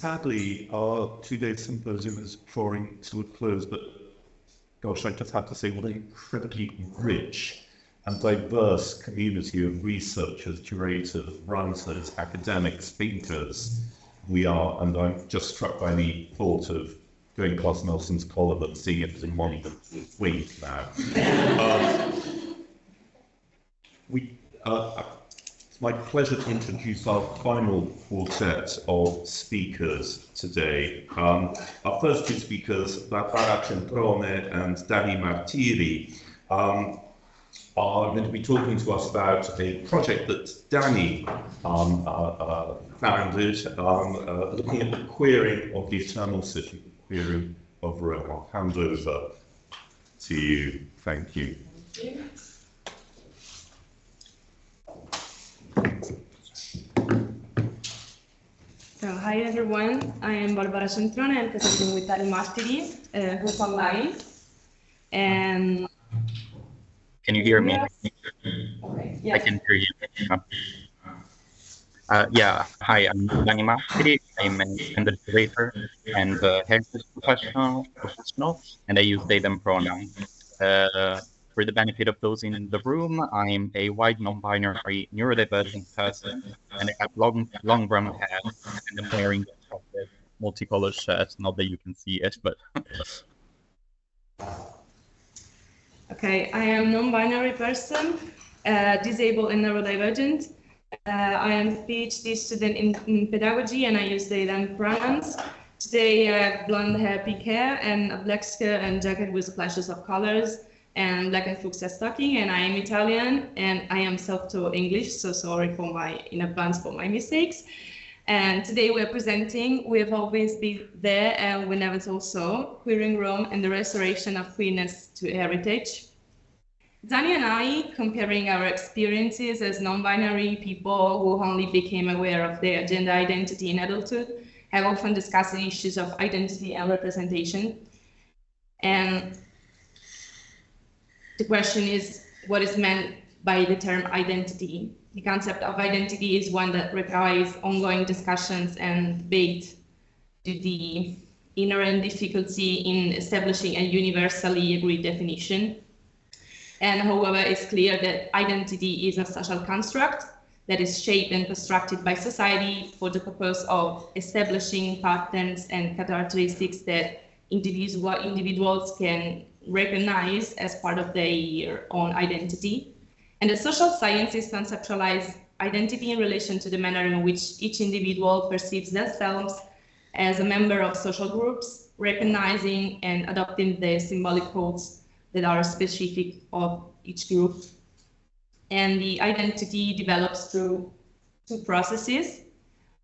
Sadly, our two-day symposium is drawing to a close, but gosh, I just have to say what an incredibly rich and diverse community of researchers, curators, writers, academics, speakers we are, and I'm just struck by the thought of going past Nelson's column and seeing it as a monument week now. It's my pleasure to introduce our final quartet of speakers today. Our first two speakers, Barbara Centrone and Dani Martiri, are going to be talking to us about a project that Dani founded, looking at the queering of the eternal city, the queering of Rome. I'll hand over to you. Thank you. Thank you. So, hi everyone, I am Barbara Centrone. I'm presenting with Dani Martiri, who's online. And can you hear me? Okay. Yes. I can hear you. Hi, I'm Dani Martiri. I'm an investigator and heritage professional, and I use they, them pronouns. For the benefit of those in the room, I'm a white, non-binary, neurodivergent person, and I have long brown hair, and I'm wearing a multicolored shirt. Not that you can see it, but... Okay, I am non-binary person, disabled and neurodivergent. I am a PhD student in pedagogy, and I use they, them pronouns. Today I have blonde hair, pink hair, and a black skirt and jacket with flashes of colors, and black and fuchsia stocking, and I am Italian, and I am self-taught English, so sorry in advance for my mistakes. And today we're presenting We Have Always Been There and We Never Told So, Queering Rome and the Restoration of Queerness to Heritage. Dani and I, comparing our experiences as non-binary people who only became aware of their gender identity in adulthood, have often discussed the issues of identity and representation. And the question is, what is meant by the term identity? The concept of identity is one that requires ongoing discussions and debate due to the inherent difficulty in establishing a universally agreed definition. And however, it's clear that identity is a social construct that is shaped and constructed by society for the purpose of establishing patterns and characteristics that individuals can recognize as part of their own identity. And the social sciences conceptualize identity in relation to the manner in which each individual perceives themselves as a member of social groups, recognizing and adopting the symbolic codes that are specific of each group. And the identity develops through two processes.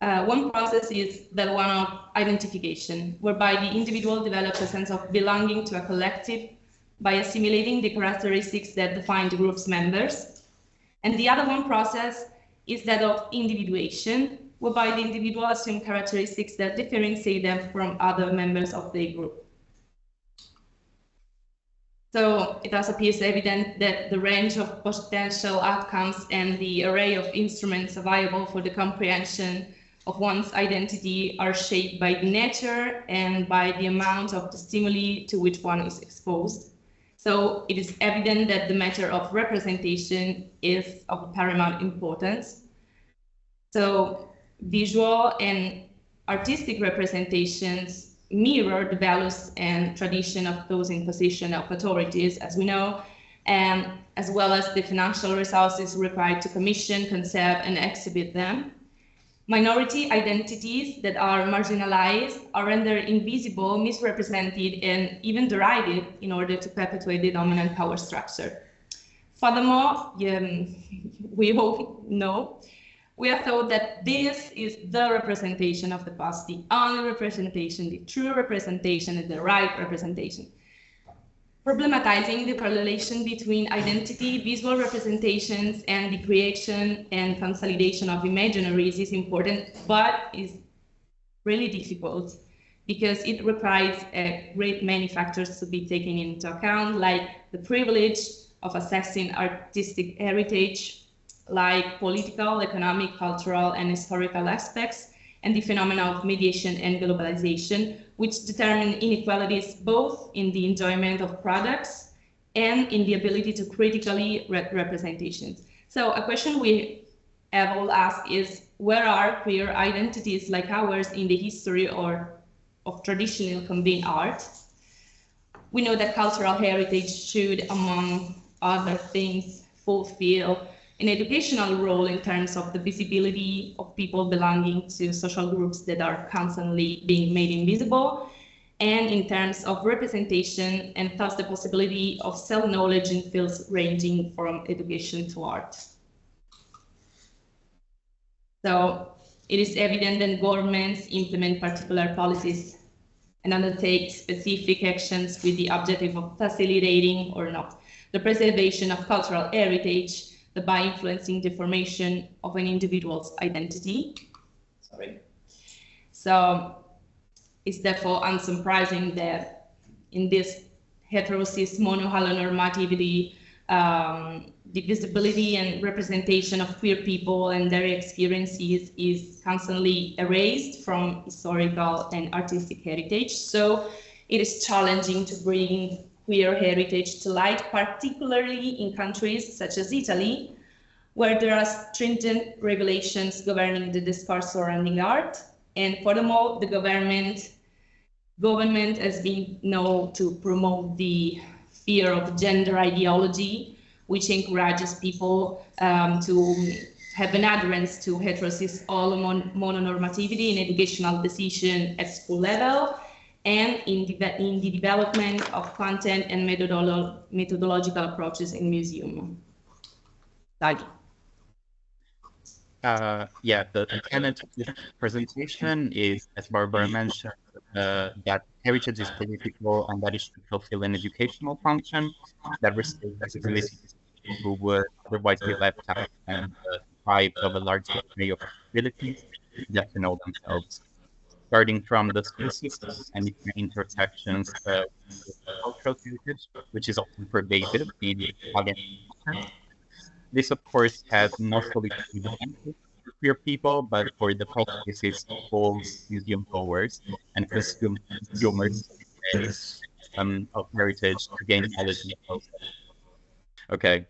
One process is that one of identification, whereby the individual develops a sense of belonging to a collective by assimilating the characteristics that define the group's members. And the other one process is that of individuation, whereby the individual assumes characteristics that differentiate them from other members of the group. So it thus appears evident that the range of potential outcomes and the array of instruments available for the comprehension of one's identity are shaped by the nature and by the amount of the stimuli to which one is exposed. So it is evident that the matter of representation is of paramount importance. So visual and artistic representations mirror the values and tradition of those in position of authorities, as we know, and as well as the financial resources required to commission, conserve, and exhibit them. Minority identities that are marginalized are rendered invisible, misrepresented, and even derided in order to perpetuate the dominant power structure. Furthermore, we all know, we are told that this is the representation of the past, the only representation, the true representation, and the right representation. Problematizing the correlation between identity, visual representations, and the creation and consolidation of imaginaries is important, but is really difficult because it requires a great many factors to be taken into account, like the privilege of assessing artistic heritage, like political, economic, cultural, and historical aspects, and the phenomena of mediation and globalization, which determine inequalities both in the enjoyment of products and in the ability to critically representations. So a question we have all asked is, where are queer identities like ours in the history or of traditional convened art? We know that cultural heritage should, among other things, fulfill an educational role in terms of the visibility of people belonging to social groups that are constantly being made invisible, and in terms of representation and thus the possibility of self-knowledge in fields ranging from education to art. So it is evident that governments implement particular policies and undertake specific actions with the objective of facilitating or not the preservation of cultural heritage, by influencing the formation of an individual's identity. So it's therefore unsurprising that in this heterosis monohalonormativity, the visibility and representation of queer people and their experiences is constantly erased from historical and artistic heritage. So it is challenging to bring queer heritage to light, particularly in countries such as Italy, where there are stringent regulations governing the discourse surrounding art. And furthermore, the government has been known to promote the fear of gender ideology, which encourages people to have an adherence to heterosis mononormativity in educational decision at school level, and in the development of content and methodological approaches in museum. Dani. Yeah, the tenet of this presentation is, as Barbara mentioned, that heritage is political and that it should fulfill an educational function that restores visibility to people who would otherwise be left out and deprived of a large degree of abilities to get to know themselves. Starting from the school system and its intersections with cultural heritage, which is often pervasive in Italian culture. This, of course, has mostly to do with queer people, but for the practices all museum goers and consumers of heritage to gain knowledge and process. Okay.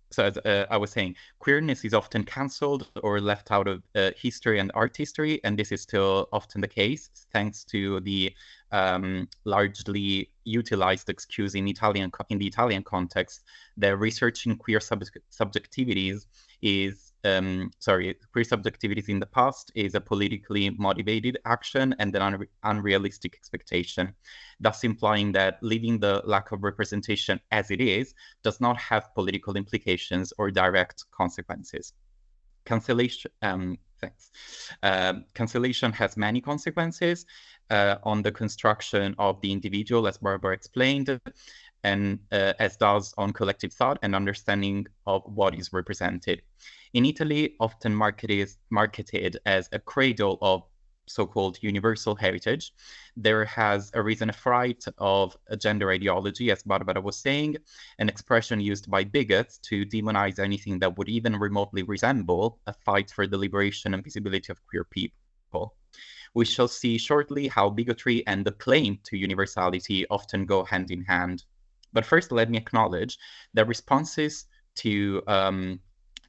So as I was saying, queerness is often cancelled or left out of history and art history, and this is still often the case, thanks to the largely utilized excuse in the Italian context that researching queer subjectivities is queer subjectivities in the past is a politically motivated action and an unrealistic expectation, thus implying that leaving the lack of representation as it is does not have political implications or direct consequences. Cancellation has many consequences on the construction of the individual, as Barbara explained, and as does on collective thought and understanding of what is represented. In Italy, often marketed as a cradle of so-called universal heritage, there has arisen a fright of a gender ideology, as Barbara was saying, an expression used by bigots to demonize anything that would even remotely resemble a fight for the liberation and visibility of queer people. We shall see shortly how bigotry and the claim to universality often go hand in hand. But first, let me acknowledge that responses to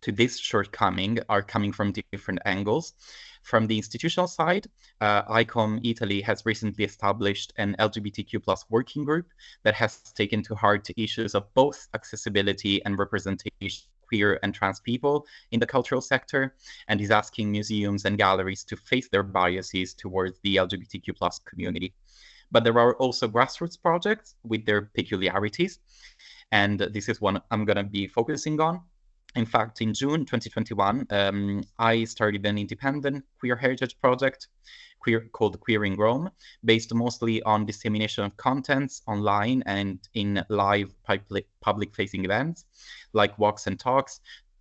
this shortcoming are coming from different angles. From the institutional side, ICOM Italy has recently established an LGBTQ+ working group that has taken to heart issues of both accessibility and representation of queer and trans people in the cultural sector, and is asking museums and galleries to face their biases towards the LGBTQ+ community. But there are also grassroots projects with their peculiarities, and this is one I'm going to be focusing on. In fact, in June 2021, I started an independent queer heritage project called Queering Rome, based mostly on dissemination of contents online and in live public-facing events, like walks and talks,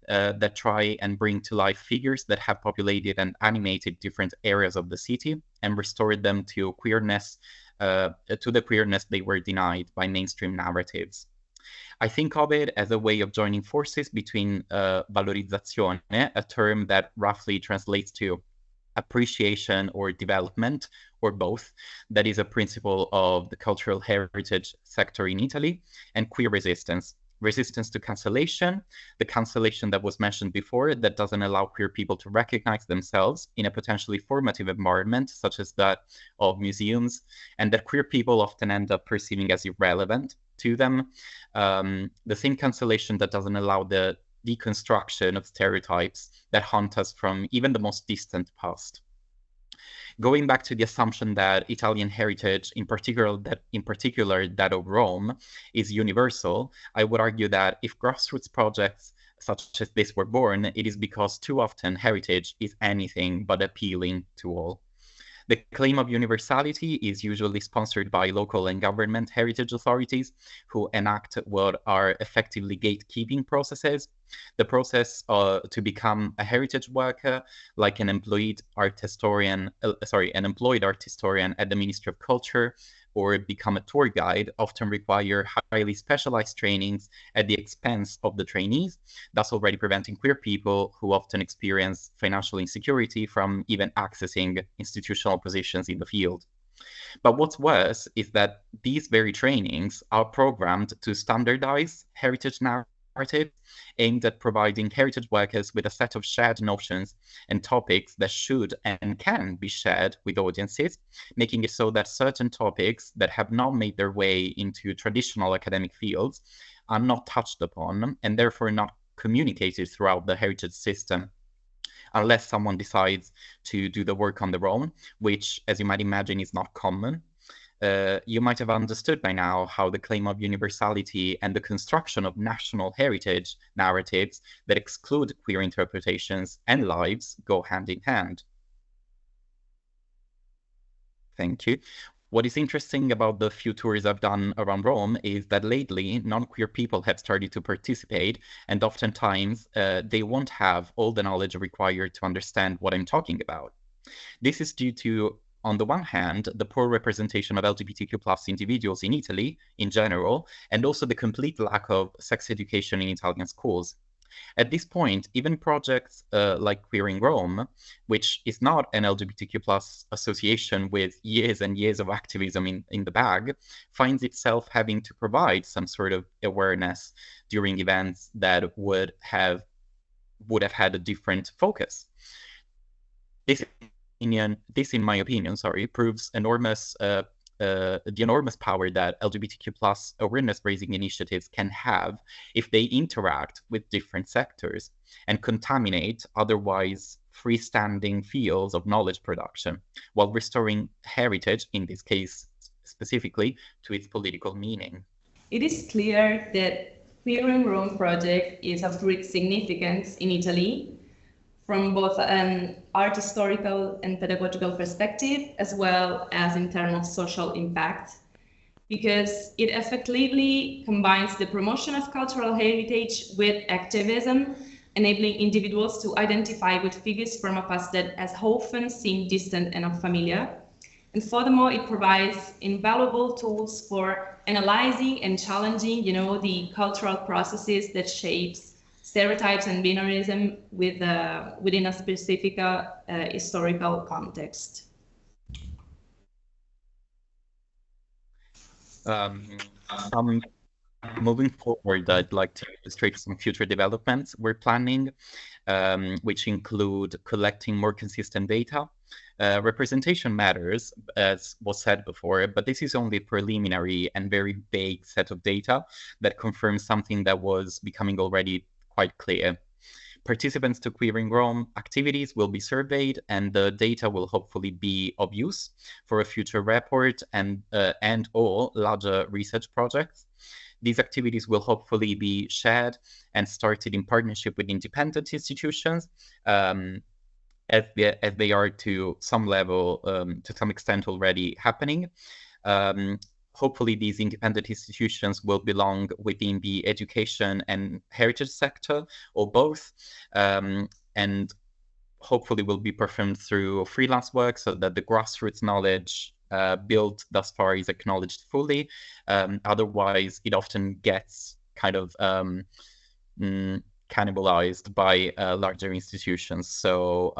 that try and bring to life figures that have populated and animated different areas of the city and restored them to queerness, to the queerness they were denied by mainstream narratives. I think of it as a way of joining forces between valorizzazione, a term that roughly translates to appreciation or development, or both. That is a principle of the cultural heritage sector in Italy. And queer resistance. Resistance to cancellation, the cancellation that was mentioned before that doesn't allow queer people to recognize themselves in a potentially formative environment, such as that of museums, and that queer people often end up perceiving as irrelevant to them. The same cancellation that doesn't allow the deconstruction of stereotypes that haunt us from even the most distant past. Going back to the assumption that Italian heritage, in particular that of Rome, is universal, I would argue that if grassroots projects such as this were born, it is because too often heritage is anything but appealing to all. The claim of universality is usually sponsored by local and government heritage authorities who enact what are effectively gatekeeping processes. The process to become a heritage worker, like an employed art historian at the Ministry of Culture, or become a tour guide, often require highly specialized trainings at the expense of the trainees, thus already preventing queer people who often experience financial insecurity from even accessing institutional positions in the field. But what's worse is that these very trainings are programmed to standardize heritage narratives aimed at providing heritage workers with a set of shared notions and topics that should and can be shared with audiences, making it so that certain topics that have not made their way into traditional academic fields are not touched upon and therefore not communicated throughout the heritage system, unless someone decides to do the work on their own, which, as you might imagine, is not common. You might have understood by now how the claim of universality and the construction of national heritage narratives that exclude queer interpretations and lives go hand in hand. Thank you. What is interesting about the few tours I've done around Rome is that lately non-queer people have started to participate, and oftentimes they won't have all the knowledge required to understand what I'm talking about. This is due to, on the one hand, the poor representation of LGBTQ plus individuals in Italy in general, and also the complete lack of sex education in Italian schools. At this point, even projects like Queer in Rome, which is not an LGBTQ plus association with years and years of activism in the bag, finds itself having to provide some sort of awareness during events that would have had a different focus. This, in my opinion, proves the enormous power that LGBTQ plus awareness-raising initiatives can have if they interact with different sectors and contaminate otherwise freestanding fields of knowledge production, while restoring heritage, in this case specifically, to its political meaning. It is clear that Queer in Rome project is of great significance in Italy, from both an art historical and pedagogical perspective, as well as in terms of social impact, because it effectively combines the promotion of cultural heritage with activism, enabling individuals to identify with figures from a past that has often seemed distant and unfamiliar. And furthermore, it provides invaluable tools for analyzing and challenging, the cultural processes that shapes stereotypes and binarism within a specific historical context. Moving forward, I'd like to illustrate some future developments we're planning, which include collecting more consistent data. Representation matters, as was said before, but this is only a preliminary and very vague set of data that confirms something that was becoming already quite clear. Participants to Queer in Rome activities will be surveyed, and the data will hopefully be of use for a future report and or larger research projects. These activities will hopefully be shared and started in partnership with independent institutions, as they are to some level, to some extent already happening. Hopefully these independent institutions will belong within the education and heritage sector, or both, and hopefully will be performed through freelance work so that the grassroots knowledge built thus far is acknowledged fully. Otherwise, it often gets kind of cannibalized by larger institutions. So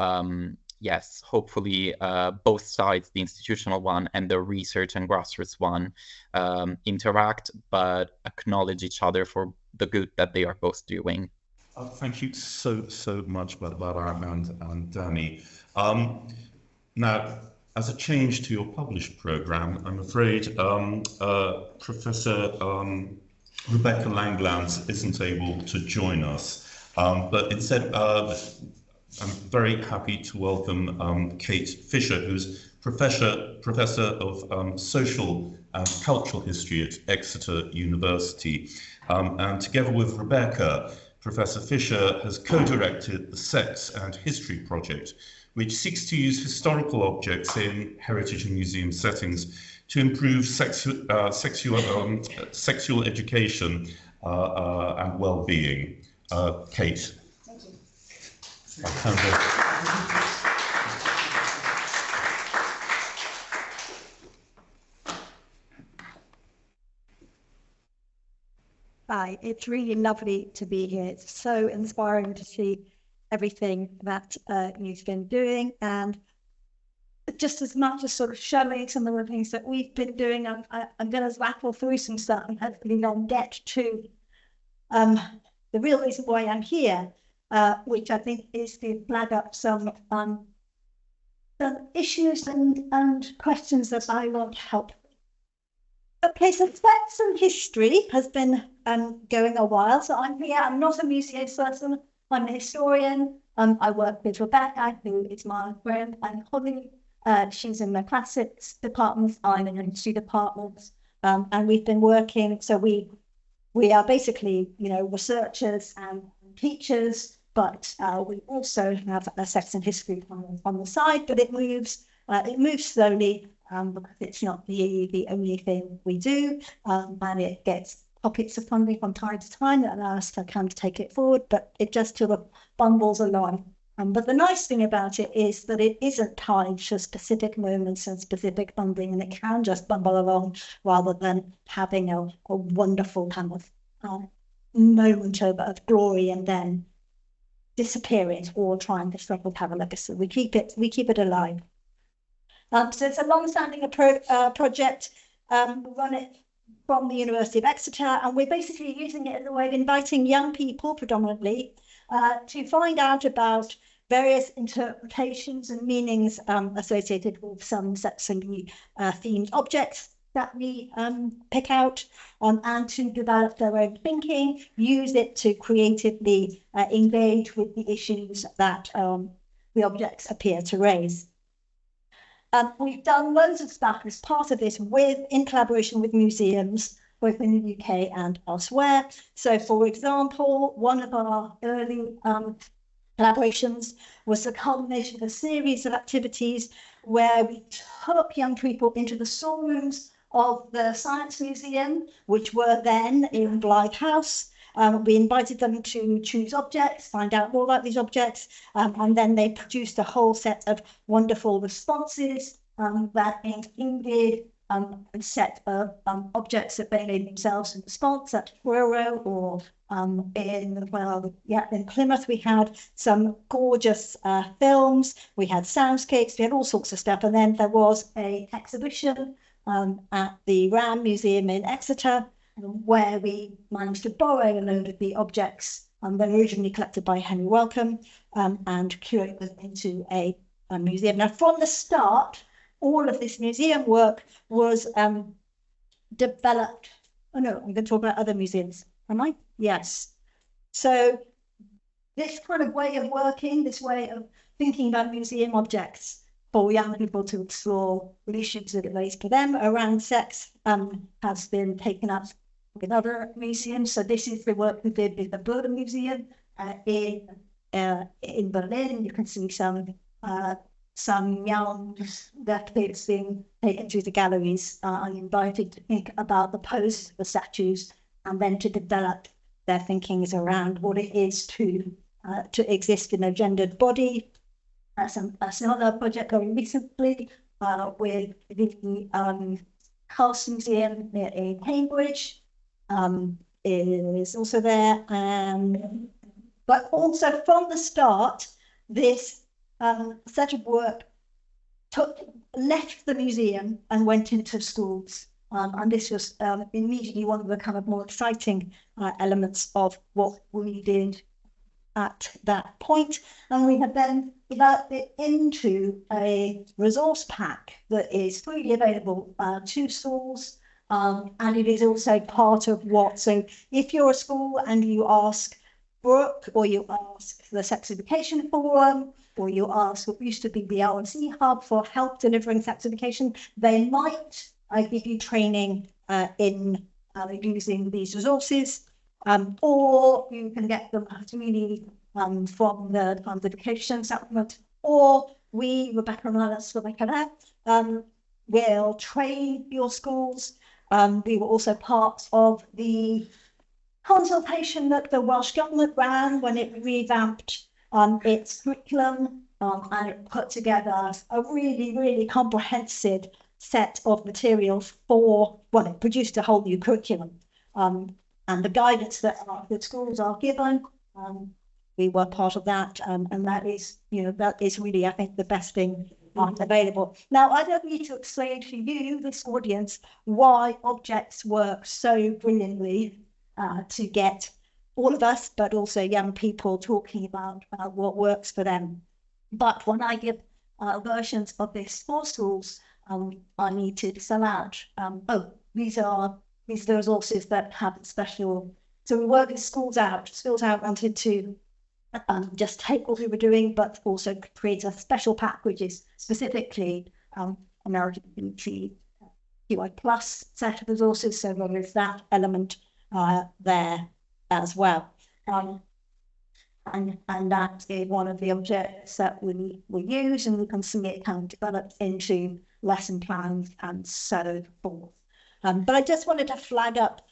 yes, hopefully both sides, the institutional one and the research and grassroots one, interact, but acknowledge each other for the good that they are both doing. Thank you so much, Barbara and Danny. Now, as a change to your published program, I'm afraid Professor Rebecca Langlands isn't able to join us, but instead I'm very happy to welcome Kate Fisher, who's Professor of Social and Cultural History at Exeter University. And together with Rebecca, Professor Fisher has co-directed the Sex and History Project, which seeks to use historical objects in heritage and museum settings to improve sexual education and well-being. Kate. Thank you. Hi, it's really lovely to be here. It's so inspiring to see everything that you've been doing, and just as much as sort of showing some of the things that we've been doing, I'm going to rattle through some stuff and hopefully then get to the real reason why I'm here, which I think is to flag up some issues and questions that I want to help. Okay, so Sex and History has been going a while. So I'm here. I'm not a museum person. I'm a historian. I work with Rebecca, who is my friend and colleague. She's in the classics department. I'm in the history department, and we've been working. So we are basically, researchers and teachers, but we also have a Sex and History on the side. But it moves slowly. Because it's not the only thing we do, and it gets pockets of funding from time to time that allow us to kind of take it forward, but it just sort of bumbles along. But the nice thing about it is that it isn't tied to specific moments and specific funding, and it can just bumble along rather than having a wonderful kind of moment of glory and then disappearing or trying to struggle to have a legacy. We keep it alive. So it's a long-standing project. We run it from the University of Exeter, and we're basically using it as a way of inviting young people predominantly to find out about various interpretations and meanings associated with some sexually themed objects that we pick out, and to develop their own thinking, use it to creatively engage with the issues that the objects appear to raise. We've done loads of stuff as part of this in collaboration with museums, both in the UK and elsewhere. So, for example, one of our early collaborations was the culmination of a series of activities where we took young people into the storerooms of the Science Museum, which were then in Blythe House. We invited them to choose objects, find out more about these objects, and then they produced a whole set of wonderful responses that included a set of objects that they made themselves in response at Truro, or in Plymouth we had some gorgeous films, we had soundscapes, we had all sorts of stuff, and then there was an exhibition at the Ram Museum in Exeter, where we managed to borrow a load of the objects that were originally collected by Henry Wellcome and curate them into a museum. Now, from the start, all of this museum work was developed. Oh no, I'm going to talk about other museums. Am I? Yes. So this kind of way of working, this way of thinking about museum objects for young people to explore the issues that relate to them around sex has been taken up with other museums. So this is the work we did with the Bürger Museum in Berlin. You can see some young athletes being taken through the galleries and invited to think about the pose of the statues, and then to develop their thinkings around what it is to exist in a gendered body. That's another project going recently with the House Museum in Cambridge. Is also there, but also from the start, this set of work left the museum and went into schools. And this was immediately one of the kind of more exciting elements of what we did at that point. And we have then developed it into a resource pack that is freely available to schools. And it is also part of what, so if you're a school and you ask Brooke, or you ask the Sex Education Forum, or you ask what used to be the LMC Hub for help delivering sex education, they might give you training in using these resources, or you can get them freely from the education supplement, or we, Rebecca and others, will train your schools. We were also part of the consultation that the Welsh Government ran when it revamped its curriculum, and it put together a really comprehensive set of materials for, well, it produced a whole new curriculum, and the guidance that the schools are given, we were part of that, and that is, that is really, I think, the best thing available. Now, I don't need to explain to you, this audience, why objects work so brilliantly to get all of us, but also young people, talking about what works for them. But when I give versions of this for schools, I need to sell out. These are the resources that have special. So we work with schools out. Schools out wanted to just take what we were doing, but also create a special pack, which is specifically LGBTQI plus set of resources. So there is that element there as well. And that is one of the objects that we use, and we can see it kind of developed into lesson plans and so forth. But I just wanted to flag up,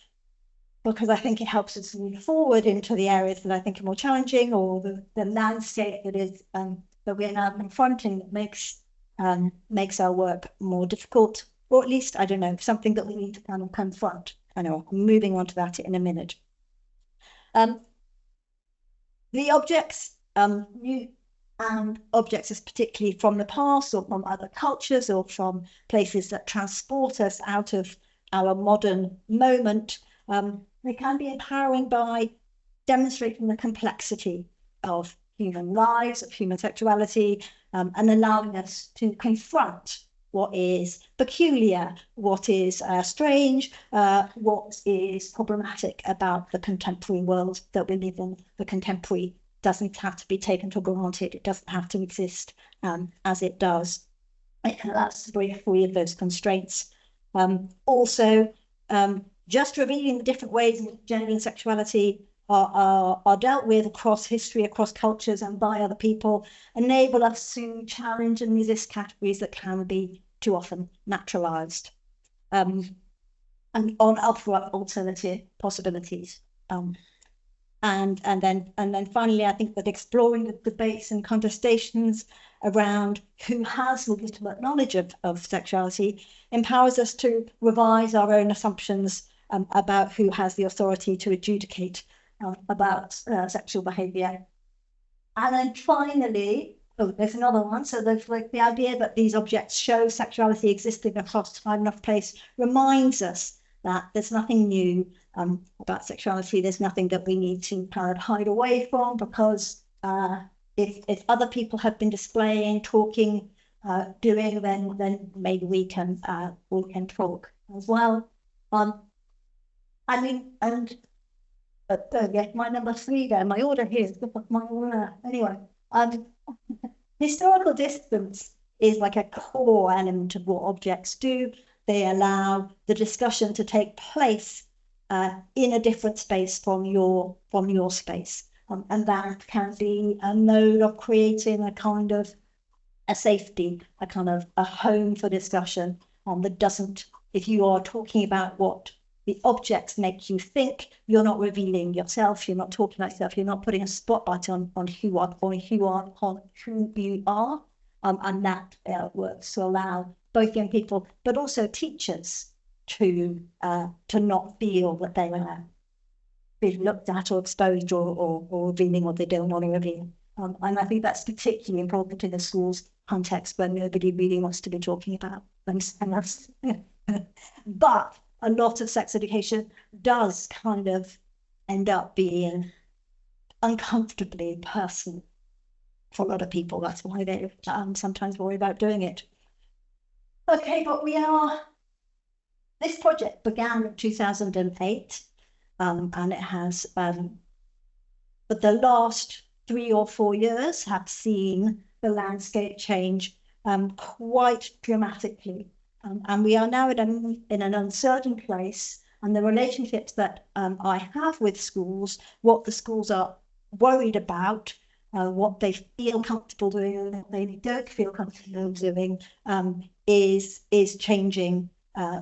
because I think it helps us move forward into the areas that I think are more challenging, or the landscape that is that we're now confronting, that makes our work more difficult, or at least, I don't know, something that we need to kind of confront. I know, I'm moving on to that in a minute. The objects, and objects is particularly from the past or from other cultures or from places that transport us out of our modern moment, they can be empowering by demonstrating the complexity of human lives, of human sexuality, and allowing us to confront what is peculiar, what is strange, what is problematic about the contemporary world that we live in. The contemporary doesn't have to be taken for granted. It doesn't have to exist as it does. It allows us to break free of those constraints. Also, just revealing the different ways in which gender and sexuality are dealt with across history, across cultures, and by other people, enable us to challenge and resist categories that can be too often naturalized, and offer up alternative possibilities. And then finally, I think that exploring the debates and contestations around who has legitimate knowledge of sexuality empowers us to revise our own assumptions about who has the authority to adjudicate about sexual behaviour. And then finally, there's another one. So there's like the idea that these objects show sexuality existing across time and place reminds us that there's nothing new about sexuality. There's nothing that we need to kind of hide away from, because if other people have been displaying, talking, doing, then maybe we can talk as well. I mean, and yeah, my number 3 there, my order here is my order. Anyway, historical distance is like a core element of what objects do. They allow the discussion to take place in a different space from your space, and that can be a mode of creating a kind of a safety, a kind of a home for discussion that doesn't. If you are talking about what the objects make you think, you're not revealing yourself, you're not talking about yourself, you're not putting a spotlight on who you are, and that works to allow both young people but also teachers to not feel that they are being looked at or exposed or revealing what they don't want to reveal. And I think that's particularly important in a school's context where nobody really wants to be talking about themselves. But a lot of sex education does kind of end up being uncomfortably personal for a lot of people. That's why they sometimes worry about doing it. Okay, but this project began in 2008, and it has, but the last 3 or 4 years have seen the landscape change quite dramatically. And we are now in an uncertain place, and the relationships that I have with schools, what the schools are worried about, what they feel comfortable doing and what they don't feel comfortable doing, is changing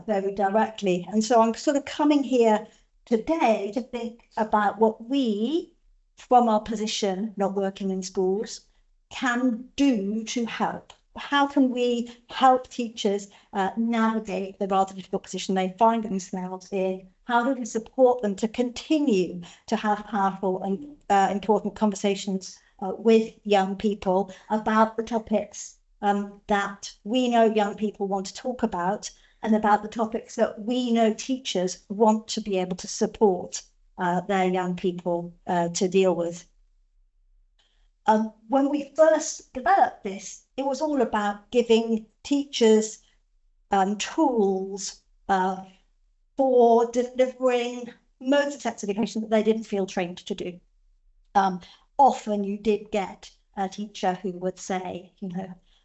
very directly. And so I'm sort of coming here today to think about what we, from our position, not working in schools, can do to help. How can we help teachers navigate the rather difficult position they find themselves in? How do we support them to continue to have powerful and important conversations with young people about the topics that we know young people want to talk about, and about the topics that we know teachers want to be able to support their young people to deal with. When we first developed this, it was all about giving teachers tools for delivering modes of sex education that they didn't feel trained to do. Often you did get a teacher who would say,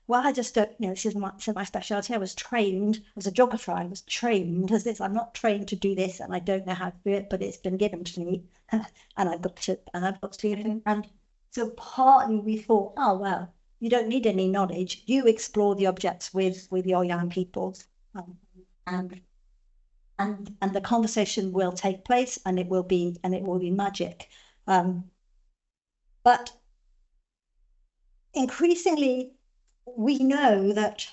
well, I just don't, this is my specialty. I was trained as a geographer. I was trained as this. I'm not trained to do this, and I don't know how to do it, but it's been given to me, and I've got to do it. And so partly we thought, oh well, you don't need any knowledge. You explore the objects with your young people, and the conversation will take place, and it will be magic. But increasingly, we know that,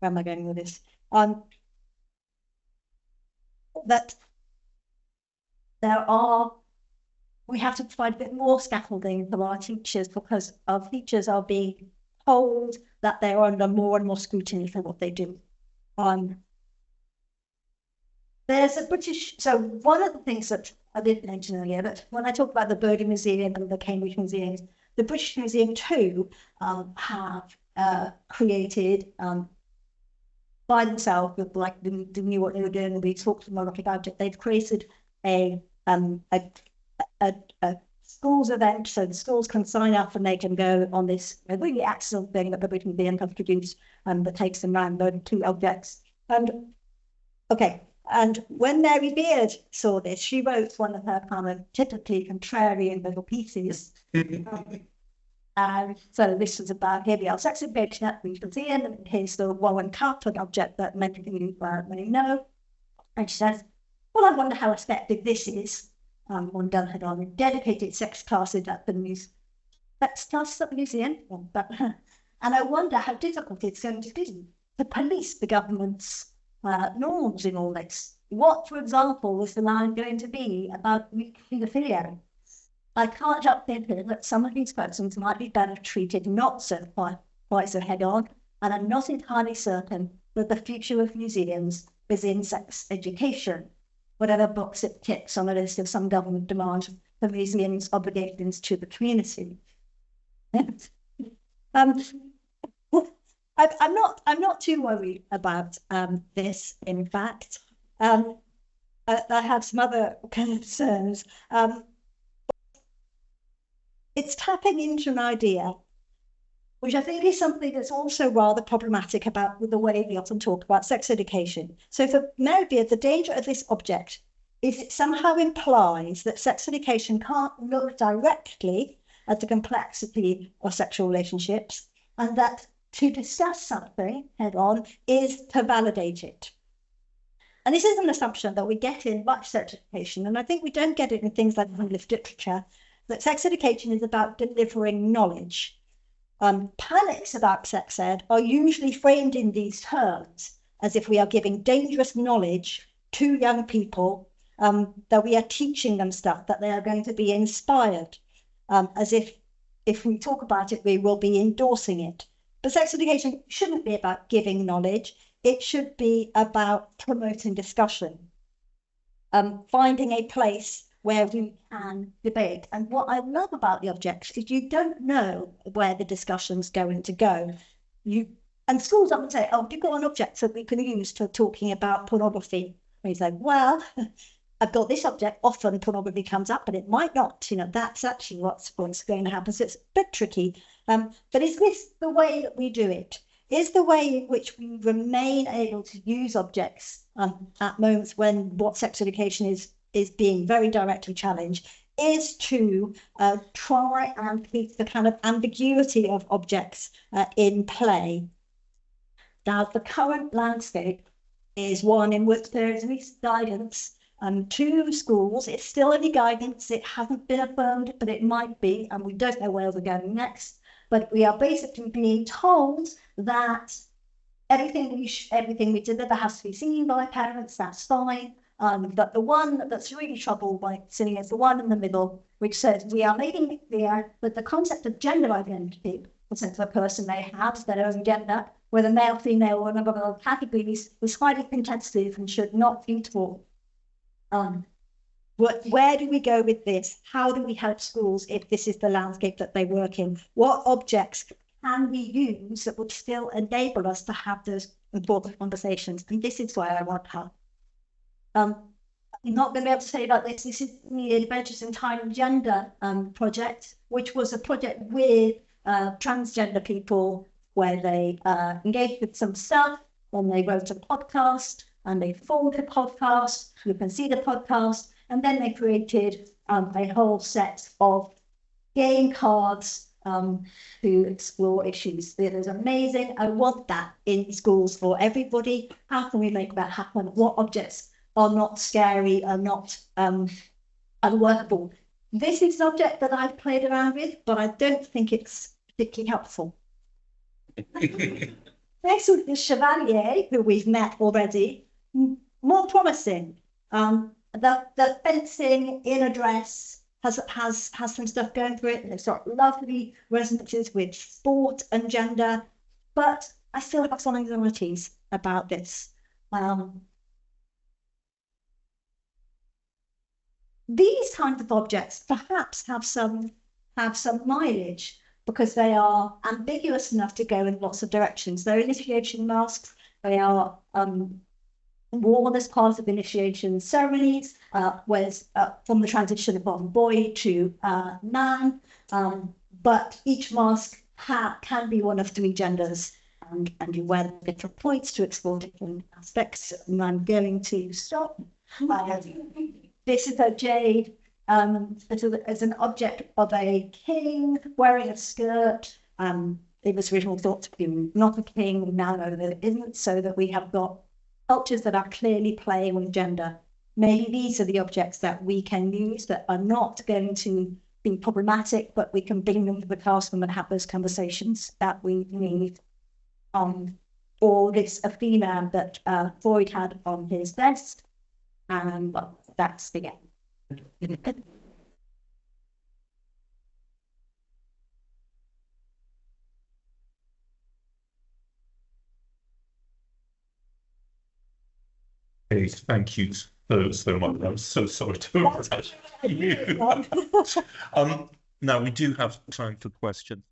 where am I going with this? That we have to provide a bit more scaffolding for our teachers, because our teachers are being told that they're under more and more scrutiny for what they do. There's a British, so one of the things that I didn't mention earlier, but when I talk about the Birmingham Museum and the Cambridge Museums, the British Museum too have created by themselves, with like they knew what they were doing, and we talked to them a lot about it. They've created a schools event, so the schools can sign up and they can go on this really excellent thing that the British Museum has produced, that takes them around learning 2 objects. And okay. And when Mary Beard saw this, she wrote one of her kind of typically contrarian little pieces. So this was about, here we are, sex education at the museum, and here's the Warren Cup, an object that many of you know. And she says, well, I wonder how effective this is. One done had on dedicated sex classes at the museum. And I wonder how difficult it's going to be to police the government's norms in all this. What, for example, is the line going to be about paedophilia? I can't help thinking that some of these persons might be better treated not so quite so head on, and I'm not entirely certain that the future of museums is in sex education, whatever box it ticks on the list of some government demands for museums' obligations to the community. I'm not too worried about this. In fact, I have some other concerns. It's tapping into an idea, which I think is something that's also rather problematic about the way we often talk about sex education. So for Mary Beard, the danger of this object is it somehow implies that sex education can't look directly at the complexity of sexual relationships, and that to discuss something head on is to validate it. And this is an assumption that we get in much sex education, and I think we don't get it in things like English literature, that sex education is about delivering knowledge. Panics about sex ed are usually framed in these terms, as if we are giving dangerous knowledge to young people, that we are teaching them stuff, that they are going to be inspired, as if if we talk about it, we will be endorsing it. But sex education shouldn't be about giving knowledge. It should be about promoting discussion, finding a place where we can debate. And what I love about the objects is you don't know where the discussion's going to go. And schools often say, oh, you've got an object that we can use for talking about pornography. And you say, well, I've got this object, often pornography comes up, but it might not. You know, that's actually what's going to happen. So it's a bit tricky. But is this the way that we do it? Is the way in which we remain able to use objects at moments when what sex education is being very directly challenged, is to try and keep the kind of ambiguity of objects in play. Now, the current landscape is one in which there is at least guidance to schools. It's still only guidance. It hasn't been affirmed, but it might be, and we don't know where we're going next. But we are basically being told that everything we deliver has to be seen by parents. That's fine. But the one that's really troubled by sitting is the one in the middle, which says we are making it clear that the concept of gender identity, the sense of a person may have their own gender, whether male, female, or a number of other categories, is highly contestative and should not be taught. Where do we go with this? How do we help schools if this is the landscape that they work in? What objects can we use that would still enable us to have those important conversations? And this is where I want help. I'm not going to be able to say about this. This is the Adventures in Time and Gender project, which was a project with transgender people where they engaged with some stuff, and they wrote a podcast, and they formed a podcast. You can see the podcast. And then they created a whole set of game cards to explore issues. It is amazing. I want that in schools for everybody. How can we make that happen? What objects are not scary, are not unworkable? This is an object that I've played around with, but I don't think it's particularly helpful. Next with the Chevalier, who we've met already, more promising. The fencing in a dress has some stuff going through it. It's got lovely resonances with sport and gender, but I still have some anxieties about this. These kinds of objects perhaps have some mileage because they are ambiguous enough to go in lots of directions. They're initiation masks. They are worn as part of initiation ceremonies, from the transition from boy to man, but each mask can be one of three genders, and you wear different points to explore different aspects. And I'm going to stop. This is a jade as an object of a king wearing a skirt. It was originally thought to be not a king, we now know that it isn't, so that we have got cultures that are clearly playing with gender. Maybe these are the objects that we can use that are not going to be problematic, but we can bring them to the classroom and have those conversations that we need. Or this Athena that Freud had on his vest. And well, that's the end. Okay, thank you so much. I'm so sorry to have you. Now we do have time for questions.